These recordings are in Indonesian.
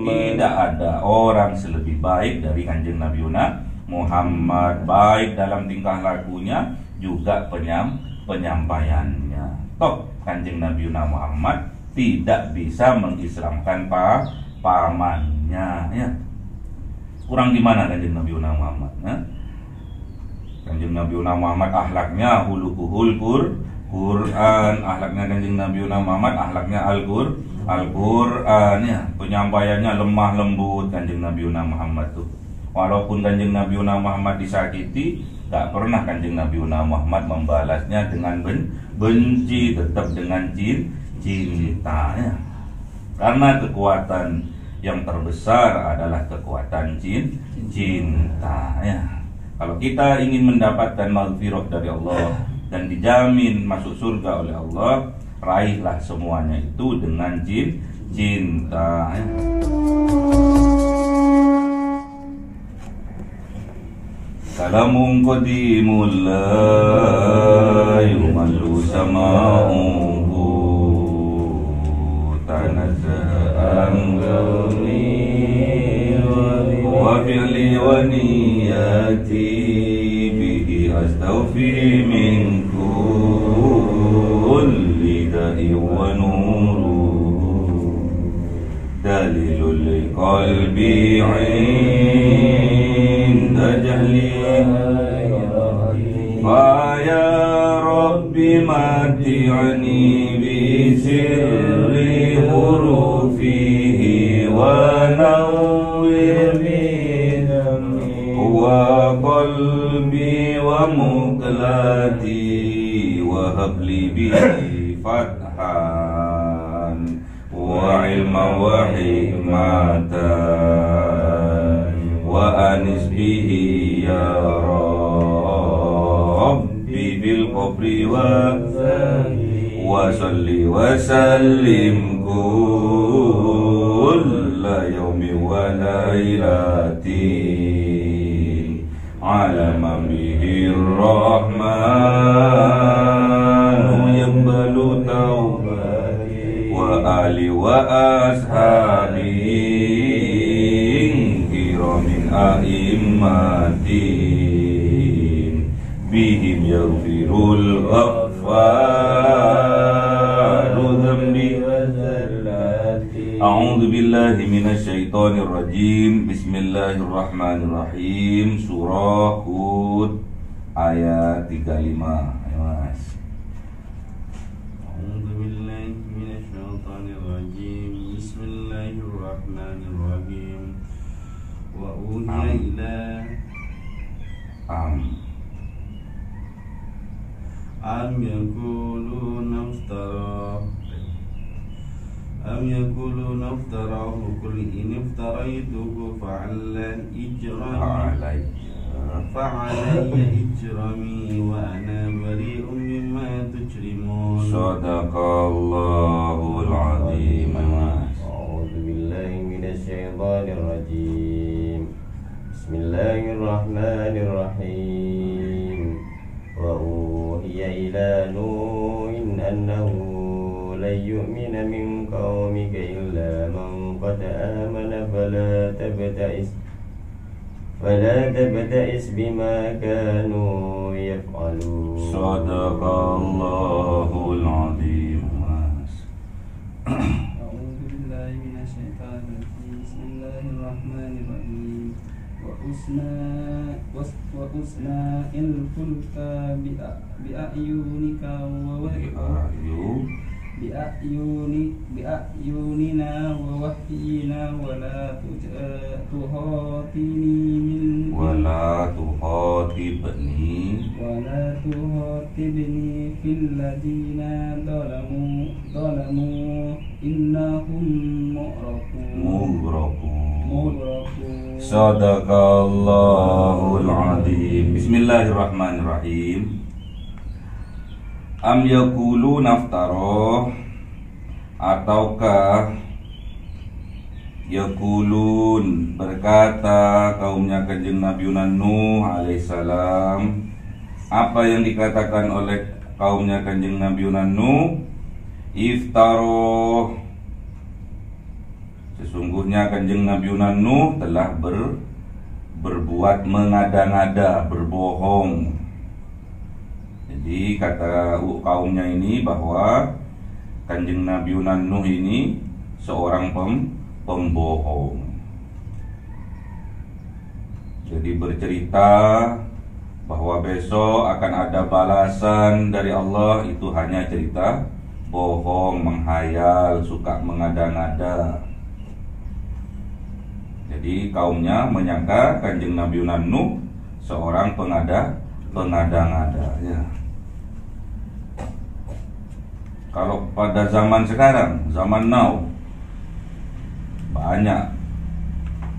Tidak ada orang selebih baik dari kanjeng Nabi Muhammad, baik dalam tingkah lakunya juga penyampaiannya. Toh kanjeng Nabi Muhammad tidak bisa mengislamkan pamannya, ya. Kurang gimana kanjeng Nabi Muhammad? Ya? Kanjeng Nabi Muhammad akhlaknya hulukuhul Quran, akhlaknya kanjeng Nabi Muhammad akhlaknya Al-Quran, ya. Penyampaiannya lemah lembut kanjeng Nabi Muhammad tuh. Walaupun kanjeng Nabi Muhammad disakiti, tak pernah kanjeng Nabi Muhammad membalasnya dengan benci, tetap dengan cinta, ya. Karena kekuatan yang terbesar adalah kekuatan cinta, ya. Kalau kita ingin mendapatkan maghfirah dari Allah dan dijamin masuk surga oleh Allah, raihlah semuanya itu dengan cinta, ya. Kalamun qadimul la yumallu sama'uhu tanazza'an wa fi'li wa niyati bihi astaghfi min kulli da'i wa nuru dalilul qalbi 'inda jahli fa ya rabbi mati'ni bi sirri hurufihi wa nawwir wa qalbi wa muqlati wa habli bihi fathan wa ilma wa hikmatan wa anis bihi ya rabbi bil qabri wa salli wa sallim kulla yawmi wa lailatin ala man bihi rahmanu yaqbalu taubati wa ali wa ashabi kiramin a'immatin bihim yaghfirul ghafaru dhanbi wa zallati. A'udzu billahi minasyaitonir rajim. Bismillahirrahmanirrahim. Surah Hud ayat 35. Ayo Mas. A'udzu billahi minasyaitonir rajim. Bismillahirrahmanirrahim. Wa uhiya ila am yakuluna iftarahu qul in iftaraituhu fa'alayya ijrami wa ana bari'un mimma tujrimun. Shadaqallahul azim. A'udzu billahi minasyaitonir rajim. Bismillahirrahmanirrahim. Wa uhiya ila nuhin annahu lan yu'mina min qaumika illa man qad amana fala tabta'is bima kanu yaf'alun. Shadaqallahul azim. A'udzu billahi minasyaitonir rajim. Bismillahirrahmanirrahim. Wa usna il fulka bi'ayunika wa bi'ayunina wa wahyina wa la tuhatibni fil ladina zalamu innahum mughraqun. Shadaqallahul azim. Bismillahirrahmanirrahim. Am yaqulu naftaro, ataukah yaqulun berkata kaumnya kanjeng Nabi Nuh alaihissalam, apa yang dikatakan oleh kaumnya kanjeng Nabi Nuh, iftaro, Sesungguhnya Kanjeng Nabi Nuh telah berbuat mengada-ngada, berbohong. Jadi kata kaumnya ini bahwa Kanjeng Nabi Nuh ini seorang pembohong. Jadi bercerita bahwa besok akan ada balasan dari Allah, itu hanya cerita bohong, menghayal, suka mengada-ngada. Jadi kaumnya menyangka Kanjeng Nabi Nuh seorang pengada-ngada ya. Kalau pada zaman sekarang, zaman now, banyak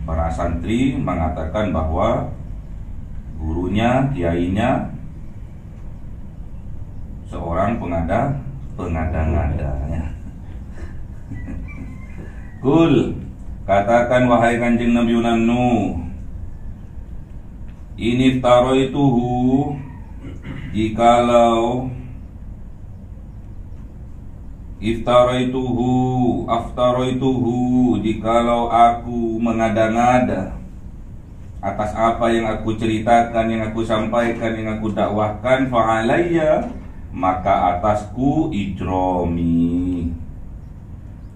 para santri mengatakan bahwa gurunya, kiainya seorang pengada-ngada ya. Kul, katakan wahai Kanjeng Nabi Nuh, ini taroituhu, jikalau aftaroituhu, jikalau aku mengada-ngada atas apa yang aku ceritakan, yang aku sampaikan, yang aku dakwahkan, fa'alayya, maka atasku ijromi,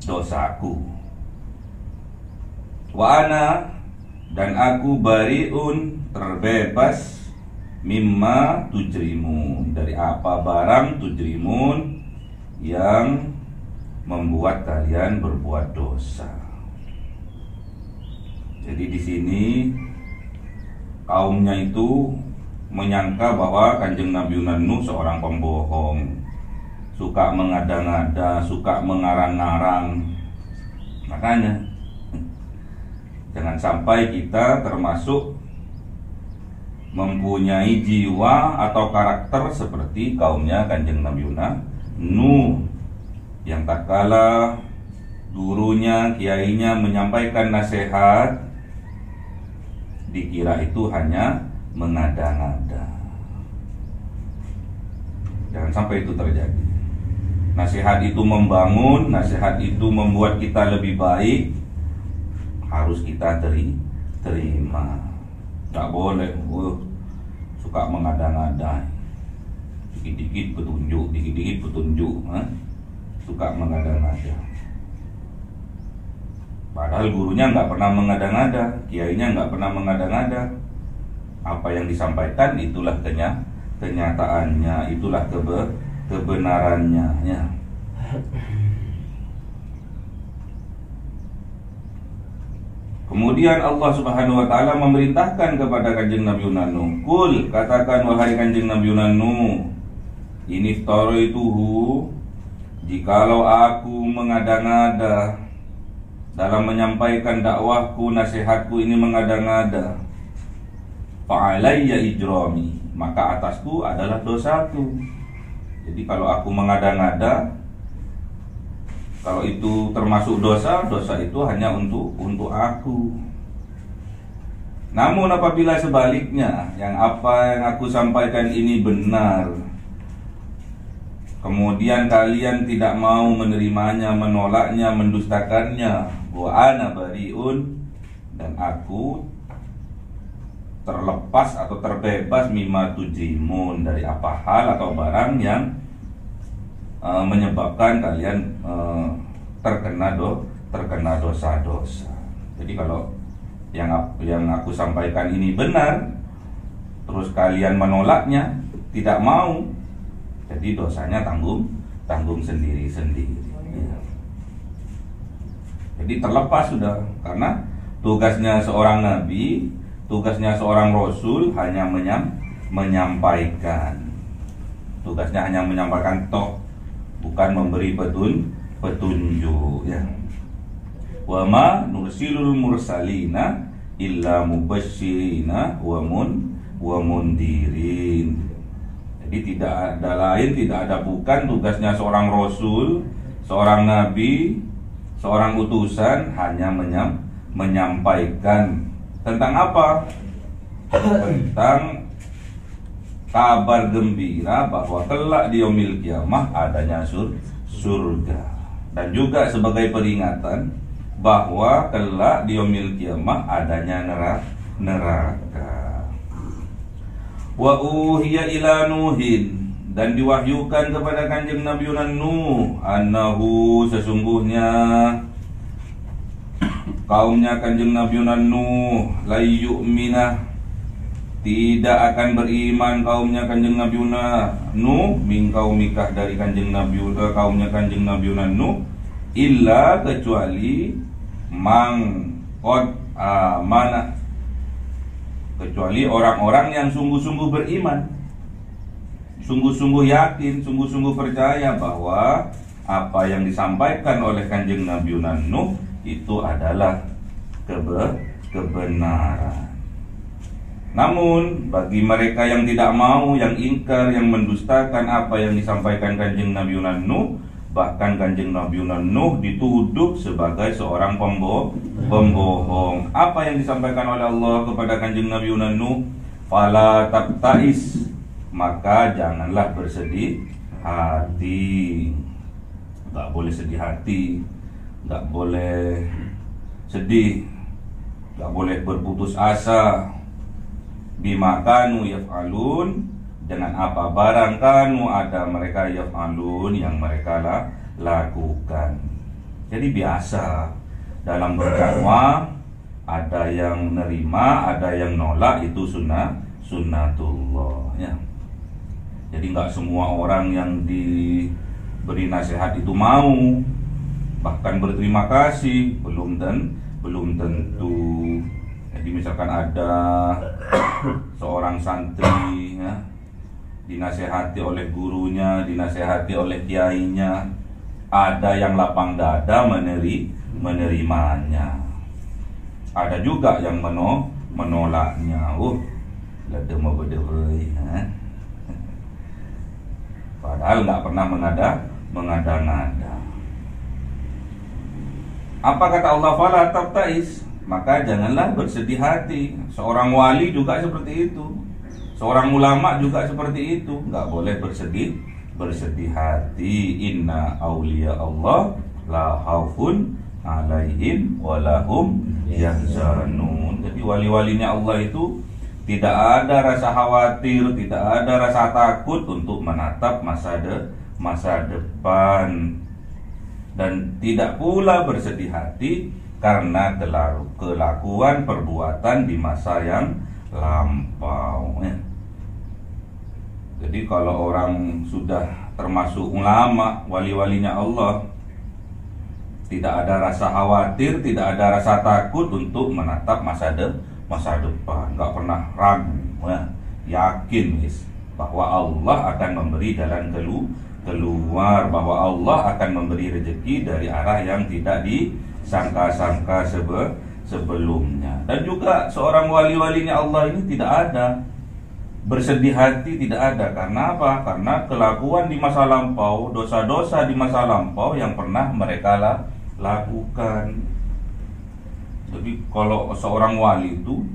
dosaku. Wa ana, dan aku bariun, terbebas, mimma tujrimun, dari apa barang tujrimun, yang membuat kalian berbuat dosa. Jadi di sini kaumnya itu menyangka bahwa Kanjeng Nabi Nuh seorang pembohong, suka mengada-ngada, suka mengarang-ngarang. Makanya jangan sampai kita termasuk mempunyai jiwa atau karakter seperti kaumnya Kanjeng Nabi Nuh, yang tak kala gurunya, kiainya menyampaikan nasihat, dikira itu hanya mengada-ngada. Jangan sampai itu terjadi. Nasihat itu membangun, nasihat itu membuat kita lebih baik, harus kita terima. Gak boleh suka mengada-ngada, dikit-dikit petunjuk, suka mengada-ngada. Padahal gurunya nggak pernah mengada-ngada, kiainya nggak pernah mengada-ngada. Apa yang disampaikan itulah kenyataannya, itulah kebenarannya ya. Kemudian Allah Subhanahu wa taala memerintahkan kepada Kanjeng Nabi Nuh, "Qul," katakan wahai Kanjeng Nabi Nuh, "ini taroituhu, jikalau aku mengada-ngada dalam menyampaikan dakwahku, nasihatku ini mengada-ngada, fa'alayya ijrami, maka atasku adalah dosaku." Jadi kalau aku mengada-ngada, kalau itu termasuk dosa, dosa itu hanya untuk aku. Namun apabila sebaliknya, yang apa yang aku sampaikan ini benar, kemudian kalian tidak mau menerimanya, menolaknya, mendustakannya, wa ana bariun, dan aku terlepas atau terbebas mimma tujrimun, dari apa hal atau barang yang menyebabkan kalian terkena dosa-dosa. Jadi kalau yang aku sampaikan ini benar, terus kalian menolaknya, tidak mau, jadi dosanya tanggung sendiri-sendiri. Ya. Jadi terlepas sudah, karena tugasnya seorang nabi, tugasnya seorang rasul hanya menyampaikan. Tugasnya hanya menyampaikan toh, bukan memberi petunjuk ya. Wa ma nursilul mursalina illa mubasyirina wa mundirin. Jadi tidak ada lain, tidak ada bukan tugasnya seorang rasul, seorang nabi, seorang utusan hanya menyampaikan tentang apa? Tentang kabar gembira bahwa kelak di yaumil kiamah adanya surga, dan juga sebagai peringatan bahwa kelak di yaumil kiamah adanya neraka. Wa uhiya ila Nuhin, dan diwahyukan kepada kanjeng Nabi Nuh, annahu, sesungguhnya kaumnya kanjeng Nabi Nuh, la yu'minah, tidak akan beriman kaumnya kanjeng Nabi Nuh, min kaumikah, dari kanjeng Nabi kaumnya kanjeng Nabi Nuh, illa, kecuali mana, kecuali orang-orang yang sungguh-sungguh beriman, sungguh-sungguh yakin, sungguh-sungguh percaya bahwa apa yang disampaikan oleh kanjeng Nabi Nuh itu adalah kebenaran. Namun bagi mereka yang tidak mau, yang ingkar, yang mendustakan apa yang disampaikan kanjeng Nabi Nuh, bahkan kanjeng Nabi Nuh dituduh sebagai seorang pembohong. Apa yang disampaikan oleh Allah kepada kanjeng Nabi Nuh? Fala tabtais, maka janganlah bersedih hati. Gak boleh sedih hati, gak boleh sedih, gak boleh berputus asa. Bima kanu yaf'alun, dengan apa barang kanu ada mereka yaf'alun, yang mereka lakukan. Jadi biasa dalam berdakwah, ada yang nerima, ada yang nolak, itu sunnatullah ya. Jadi nggak semua orang yang diberi nasihat itu mau, bahkan berterima kasih, belum tentu. Jadi misalkan ada seorang santri ya, dinasehati oleh gurunya, dinasehati oleh kiainya, ada yang lapang dada menerimanya, ada juga yang menolaknya. Lada mau berdewai ya. Padahal nggak pernah mengada-ngada. Apa kata Allah? Fala tabtais, maka janganlah bersedih hati. Seorang wali juga seperti itu, seorang ulama juga seperti itu. Nggak boleh bersedih hati. Inna auliya Allah la khaufun alaihim walahum yahzanun. Jadi wali-walinya Allah itu tidak ada rasa khawatir, tidak ada rasa takut untuk menatap masa depan, dan tidak pula bersedih hati karena kelakuan perbuatan di masa yang lampau ya. Jadi kalau orang sudah termasuk ulama, wali-walinya Allah, tidak ada rasa khawatir, tidak ada rasa takut untuk menatap masa depan, nggak pernah ragu ya. Yakin bahwa Allah akan memberi jalan keluar, bahwa Allah akan memberi rezeki dari arah yang tidak disangka-sangka sebelumnya. Dan juga seorang wali-walinya Allah ini tidak ada bersedih hati, tidak ada. Karena apa? Karena kelakuan di masa lampau, dosa-dosa di masa lampau yang pernah mereka lakukan. Jadi kalau seorang wali itu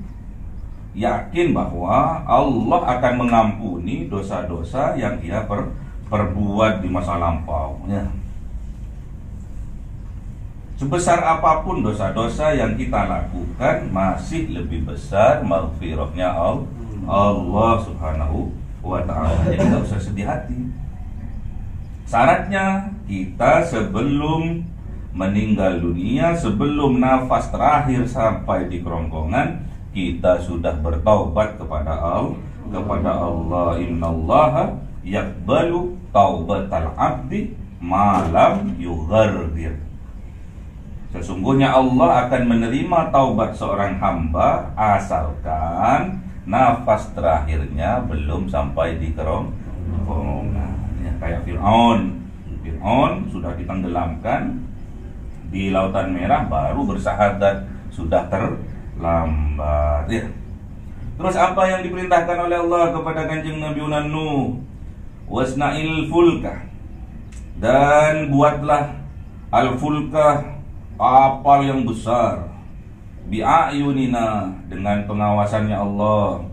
yakin bahwa Allah akan mengampuni dosa-dosa yang ia perbuat di masa lampau ya. Sebesar apapun dosa-dosa yang kita lakukan, masih lebih besar maghfirahnya Allah subhanahu wa ta'ala. Jadi tidak usah sedih hati. Syaratnya kita sebelum meninggal dunia, sebelum nafas terakhir sampai di kerongkongan, kita sudah bertaubat kepada Allah. Innallaha yaqbalu taubatal abdi malam yughargir. Sesungguhnya Allah akan menerima taubat seorang hamba asalkan nafas terakhirnya belum sampai di kerongkongan ya. Kayak Fir'aun sudah ditenggelamkan di Lautan Merah, baru bersahadat, sudah terlambat ya. Terus apa yang diperintahkan oleh Allah kepada kanjeng Nabi Nuh? Wasna'il fulka, dan buatlah al-fulka, kapal yang besar, bi'ayunina, dengan pengawasannya Allah,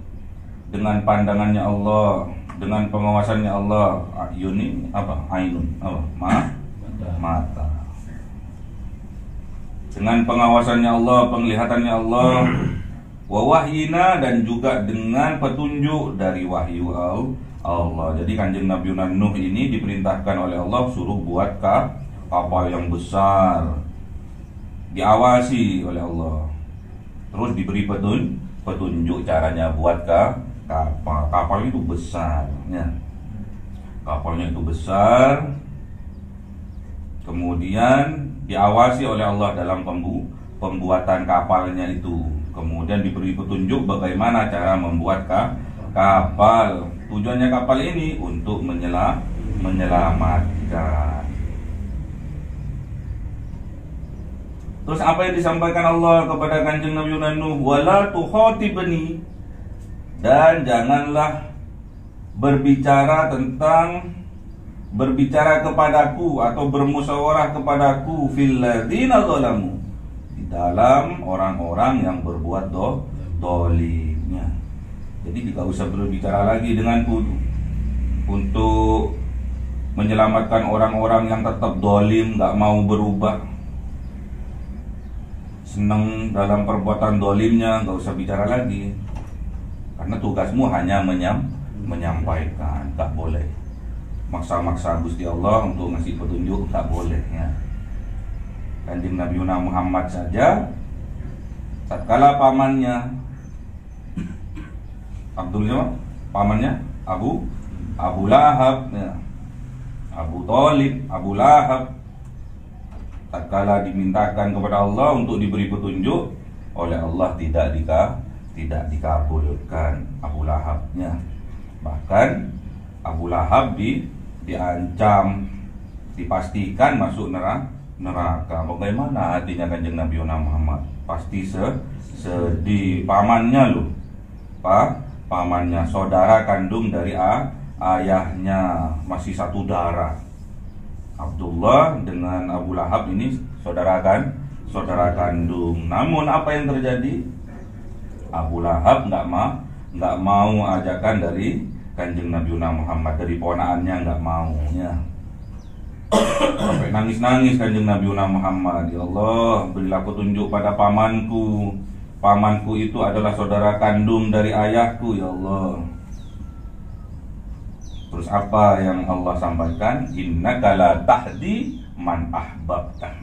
dengan pandangannya Allah, dengan pengawasannya Allah. Ayuni apa? Ainun apa? Mata. dengan pengawasannya Allah, penglihatannya Allah, wa wahyina, dan juga dengan petunjuk dari wahyu Allah. Jadi kanjeng Nabi Nuh ini diperintahkan oleh Allah suruh buat kapal yang besar, diawasi oleh Allah, terus diberi petunjuk caranya buat kapal. Kapal itu besar, ya. Kapalnya itu besar, kemudian diawasi oleh Allah dalam pembuatan kapalnya itu. Kemudian diberi petunjuk bagaimana cara membuat kapal. Tujuannya kapal ini untuk menyelamatkan. Terus apa yang disampaikan Allah kepada kanjeng Nabi Nuh? Wala tukhatibni, dan janganlah berbicara kepadaku atau bermusyawarah kepadaku fil ladzina zalamu, di dalam orang-orang yang berbuat dolimnya. Jadi tidak usah berbicara lagi denganku untuk menyelamatkan orang-orang yang tetap dolim, gak mau berubah, senang dalam perbuatan dolimnya. Gak usah bicara lagi, karena tugasmu hanya menyampaikan. Gak boleh maksa-maksa Gusti Allah untuk ngasih petunjuk, gak boleh, ya. Kanjeng Nabi Muhammad saja tatkala pamannya pamannya Abu Lahab, ya. Abu Thalib, Abu Lahab, tatkala dimintakan kepada Allah untuk diberi petunjuk oleh Allah, tidak dikabulkan Abu Lahabnya. Bahkan Abu Lahab diancam, dipastikan masuk neraka. Bagaimana hatinya kanjeng Nabi Muhammad? Pasti sedih. Pamannya loh, pamannya, saudara kandung dari ayahnya, masih satu darah. Abdullah dengan Abu Lahab ini saudara kandung. Namun apa yang terjadi? Abu Lahab nggak mau ajakan dari kanjeng Nabi Muhammad, dari ponaannya nggak mau, ya. Sampai nangis-nangis kanjeng Nabi Muhammad, ya Allah, berilah petunjuk pada pamanku. Pamanku itu adalah saudara kandung dari ayahku, ya Allah. Terus apa yang Allah sampaikan? Innaka la tahdi man ahbabta.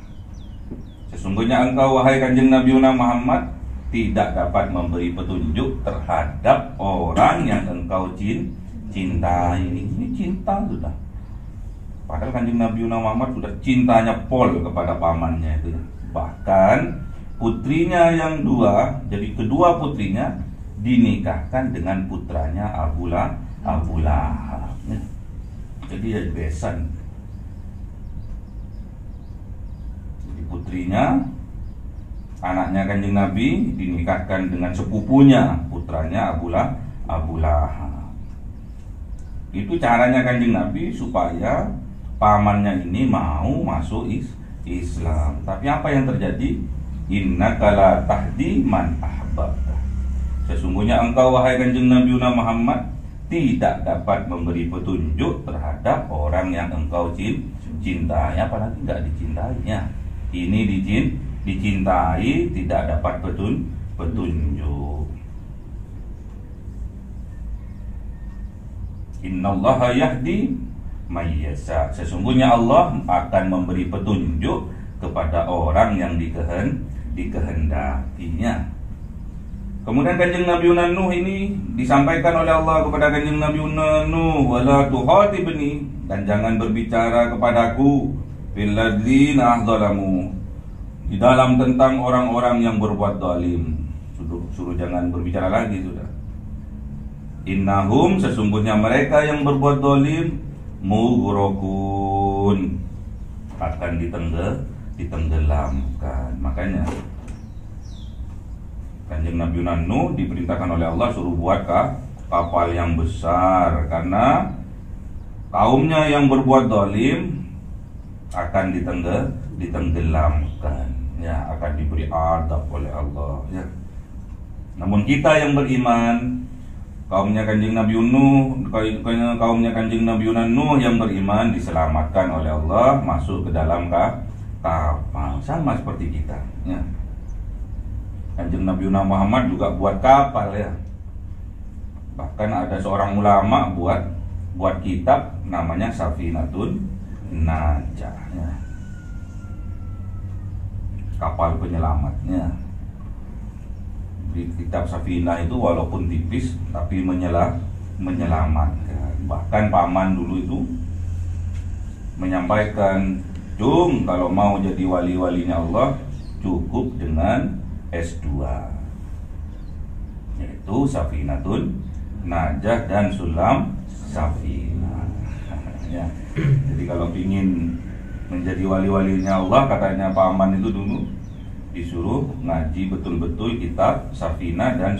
Sesungguhnya engkau, wahai kanjeng Nabi Muhammad, tidak dapat memberi petunjuk terhadap orang yang engkau cintai. Ini cinta sudah. Padahal kanjeng Nabi Muhammad sudah cintanya pol kepada pamannya itu, ya. Bahkan putrinya yang dua, jadi kedua putrinya dinikahkan dengan putranya Abu Lahab, ya. Jadi ya besan. Jadi putrinya, anaknya kanjeng Nabi, dinikahkan dengan sepupunya, putranya Abu Lahab. Itu caranya kanjeng Nabi supaya pamannya ini mau masuk Islam. Tapi apa yang terjadi? Innaka la tahdi man ahbabta. Sesungguhnya engkau, wahai kanjeng Nabi Muhammad, tidak dapat memberi petunjuk terhadap orang yang engkau cintai, apalagi nggak dicintainya. Ini dicintai, tidak dapat petunjuk. Innallaha yahdi may yasha. Sesungguhnya Allah akan memberi petunjuk kepada orang yang dikehendakinya. Kemudian kanjeng Nabi Nuh ini disampaikan oleh Allah kepada kanjeng Nabi Nuh, wala tukhatibni, dan jangan berbicara kepadaku fil ladzina zalamu, di dalam tentang orang-orang yang berbuat zalim. Suruh jangan berbicara lagi sudah. Innahum, sesungguhnya mereka yang berbuat zalim, mughraqun, akan ditenggelamkan. Makanya kanjeng Nabi Nuh diperintahkan oleh Allah suruh buat kapal yang besar, karena kaumnya yang berbuat zalim akan ditenggelamkan, ya, akan diberi adab oleh Allah, ya. Namun kita yang beriman, kaumnya kanjeng Nabi Nuh yang beriman diselamatkan oleh Allah, masuk ke dalam kapal, sama seperti kita ya. Kanjeng Nabi Muhammad juga buat kapal ya. Bahkan ada seorang ulama buat kitab namanya Safinatun Najah ya. Kapal penyelamatnya. Di kitab Safinah itu walaupun tipis tapi menyelamatkan. Bahkan paman dulu itu menyampaikan, "Cung, kalau mau jadi wali-walinya Allah cukup dengan S2, yaitu Safinatun Najah dan Sulam Safinah." Ya. Jadi kalau ingin menjadi wali-walinya Allah, katanya paman itu dulu disuruh ngaji betul-betul kitab Safinah dan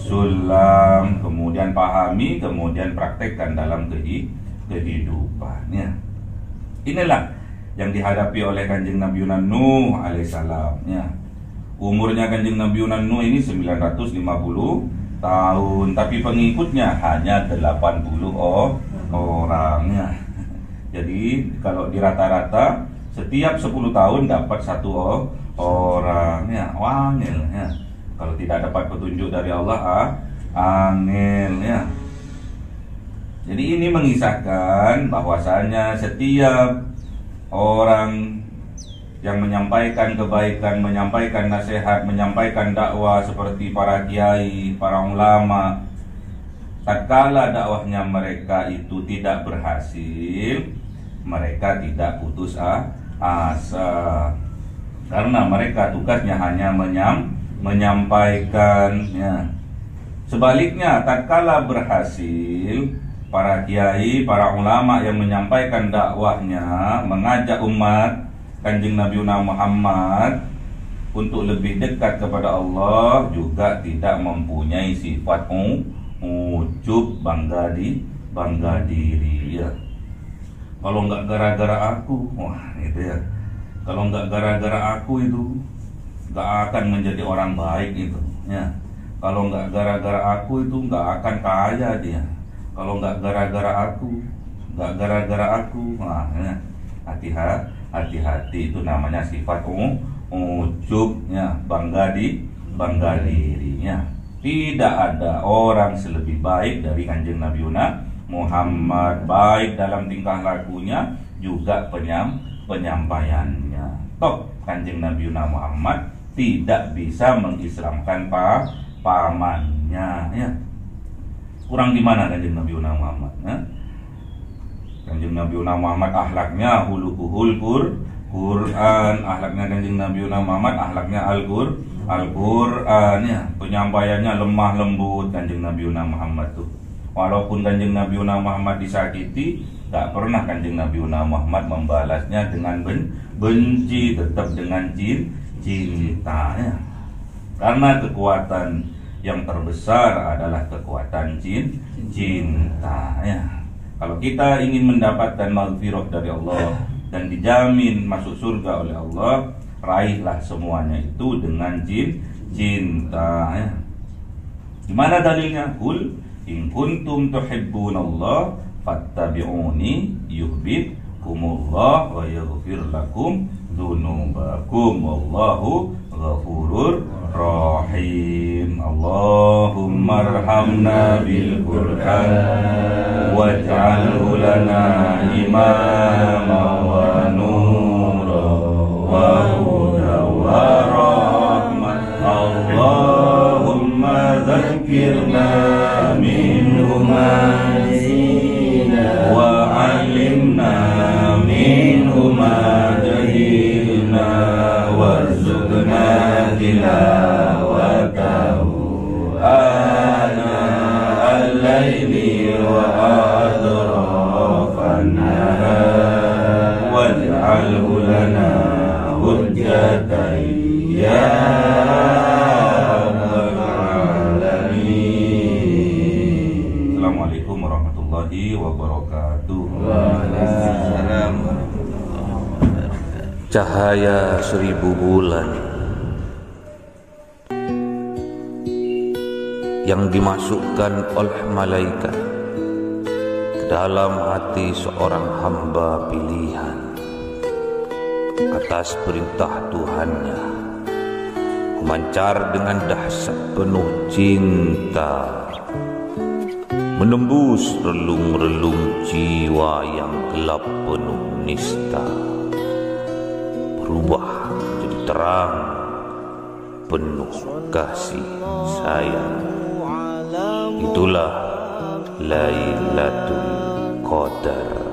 Sulam, kemudian pahami, kemudian praktekkan dalam kehidupannya. Inilah yang dihadapi oleh Kanjeng Nabi Nuh alaihissalam ya. Umurnya Kanjeng Nabi Nuh ini 950 tahun, tapi pengikutnya hanya 80 orang ya. Jadi kalau di rata-rata setiap 10 tahun dapat satu orang ya, wangil ya. Kalau tidak dapat petunjuk dari Allah, angel ya. Jadi ini mengisahkan bahwasanya setiap orang yang menyampaikan kebaikan, menyampaikan nasihat, menyampaikan dakwah seperti para kiai, para ulama, tatkala dakwahnya mereka itu tidak berhasil, mereka tidak putus asa, karena mereka tugasnya hanya menyampaikan ya. Sebaliknya tatkala berhasil, para kiai, para ulama yang menyampaikan dakwahnya, mengajak umat Kanjeng Nabi Muhammad untuk lebih dekat kepada Allah, juga tidak mempunyai sifat ujub, bangga diri ya. Kalau nggak gara-gara aku, wah itu ya. Kalau nggak gara-gara aku itu nggak akan menjadi orang baik itu ya. Kalau nggak gara-gara aku itu nggak akan kaya dia. Kalau nggak gara-gara aku, wah ya. Hati-hati itu namanya sifat ujub ya, bangga dirinya. Tidak ada orang selebih baik dari Kanjeng Nabi Muhammad, baik dalam tingkah lakunya juga penyampaiannya. Toh Kanjeng Nabi Muhammad tidak bisa mengislamkan pamannya ya. Kurang di mana Kanjeng Nabi Muhammad ya? Kanjeng Nabi Muhammad akhlaknya hulukuhul Quran, akhlaknya Kanjeng Nabi Muhammad akhlaknya Al-Quran ya. Penyampaiannya lemah lembut Kanjeng Nabi Muhammad tuh. Walaupun Kanjeng Nabi Muhammad disakiti, tak pernah Kanjeng Nabi Muhammad membalasnya dengan benci, tetap dengan cinta ya. Karena kekuatan yang terbesar adalah kekuatan cinta ya. Kalau kita ingin mendapatkan maghfirah dari Allah dan dijamin masuk surga oleh Allah, raihlah semuanya itu dengan cinta ya. Gimana dalilnya? Qul in kuntum tuhibbunallah fattabi'uni yuhibbukumullah wa yaghfir lakum dzunubakum wallahu ghafurur rahim. Allahumma arhamna bil Qur'an waj'alhu lana imama wa nura wa huda wa rahmat. Allahumma dzakkirna minhu ma nasina wa 'allimna minhu ma jahilna warzuqna tilawatahu ana al-laili wa adrafan nahar waj'alhu lana hujjatan ya rabbal alamin. Assalamualaikum warahmatullahi wabarakatuh. Waalaikumsalam warahmatullahi wabarakatuh. Cahaya 1000 bulan yang dimasukkan oleh malaikat ke dalam hati seorang hamba pilihan, atas perintah Tuhannya, memancar dengan dahsyat penuh cinta, menembus relung-relung jiwa yang gelap penuh nista, berubah menjadi terang penuh kasih sayang. Itulah Lailatul Qadar.